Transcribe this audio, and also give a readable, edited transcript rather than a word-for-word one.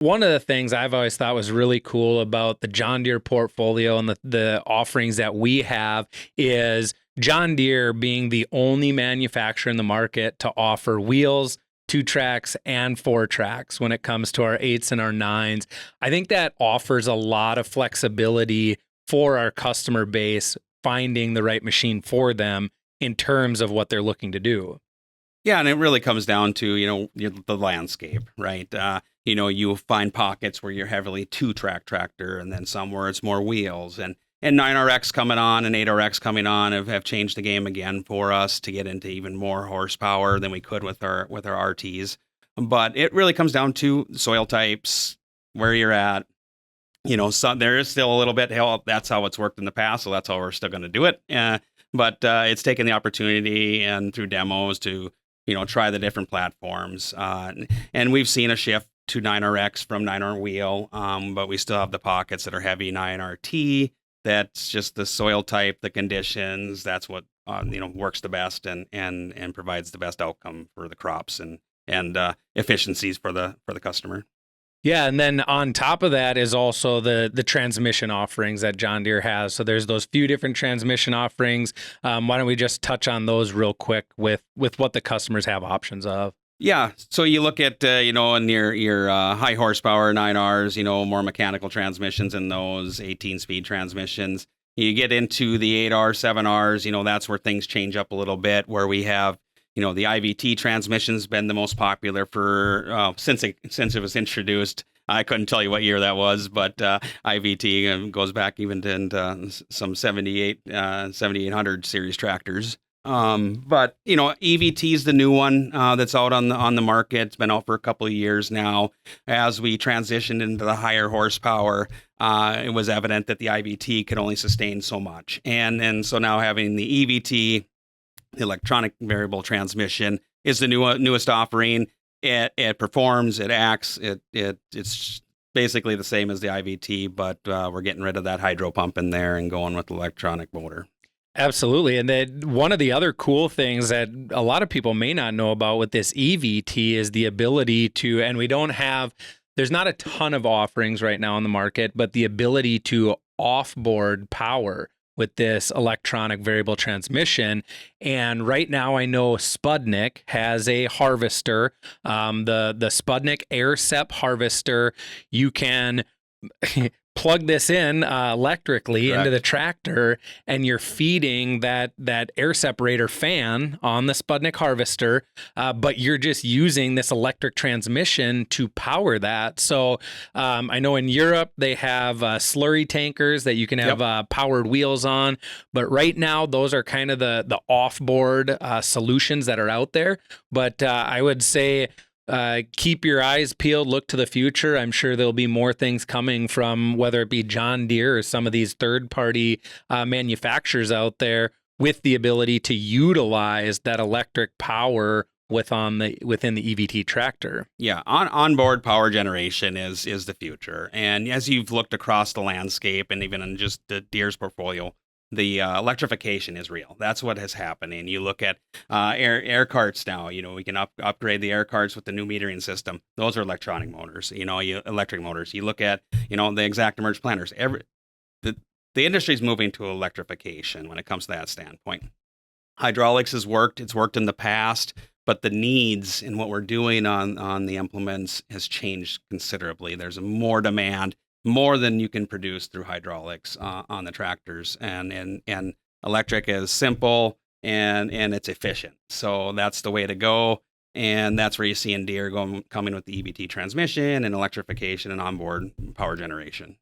One of the things I've always thought was really cool about the John Deere portfolio and the offerings that we have is John Deere being the only manufacturer in the market to offer wheels, 2 tracks, and 4 tracks when it comes to our 8s and our 9s. I think that offers a lot of flexibility for our customer base, finding the right machine for them in terms of what they're looking to do. Yeah, and it really comes down to, the landscape, right? You find pockets where you're heavily 2-track tractor, and then some where it's more wheels. And 9RX coming on and 8RX coming on have changed the game again for us to get into even more horsepower than we could with our RTs. But it really comes down to soil types, where you're at. There is still a little bit, hell, that's how it's worked in the past, so that's how we're still going to do it. But it's taken the opportunity and through demos to try the different platforms. And we've seen a shift to 9RX from 9R wheel, but we still have the pockets that are heavy 9RT. That's just the soil type, the conditions. That's what works the best and provides the best outcome for the crops and efficiencies for the customer. Yeah, and then on top of that is also the transmission offerings that John Deere has. So there's those few different transmission offerings. Why don't we just touch on those real quick with what the customers have options of? Yeah, so you look at in your high horsepower 9Rs, more mechanical transmissions in those 18-speed transmissions. You get into the 8R, 7Rs, that's where things change up a little bit, where we have the IVT transmission's been the most popular for since it was introduced. I couldn't tell you what year that was, but IVT goes back even to some 7800 series tractors. But EVT is the new one that's out on the market. It's been out for a couple of years now. As we transitioned into the higher horsepower, it was evident that the IVT could only sustain so much, and so now having the EVT, the electronic variable transmission, is the newest offering. It performs, it acts, it's basically the same as the IVT, but we're getting rid of that hydro pump in there and going with the electronic motor. Absolutely. And then one of the other cool things that a lot of people may not know about with this EVT is the ability to, and there's not a ton of offerings right now on the market, but the ability to offboard power with this electronic variable transmission. And right now I know Spudnik has a harvester, the Spudnik AirSep harvester. You can plug this in electrically Correct. into the tractor, and you're feeding that air separator fan on the Spudnik harvester, but you're just using this electric transmission to power that. So I know in Europe they have slurry tankers that you can have powered wheels on, but right now those are kind of the off-board solutions that are out there. But I would say keep your eyes peeled, look to the future. I'm sure there'll be more things coming from whether it be John Deere or some of these third-party manufacturers out there with the ability to utilize that electric power within the EVT tractor. Yeah, onboard power generation is the future. And as you've looked across the landscape and even in just the Deere's portfolio, the electrification is real. That's what is happening. You look at air carts now. We can upgrade the air carts with the new metering system. Those are electronic motors. Electric motors. You look at the exact emerge planters. The industry is moving to electrification when it comes to that standpoint. Hydraulics has worked. It's worked in the past, but the needs and what we're doing on the implements has changed considerably. There's more demand, more than you can produce through hydraulics on the tractors, and electric is simple and it's efficient. So that's the way to go, and that's where you see in Deere coming with the EVT transmission and electrification and onboard power generation.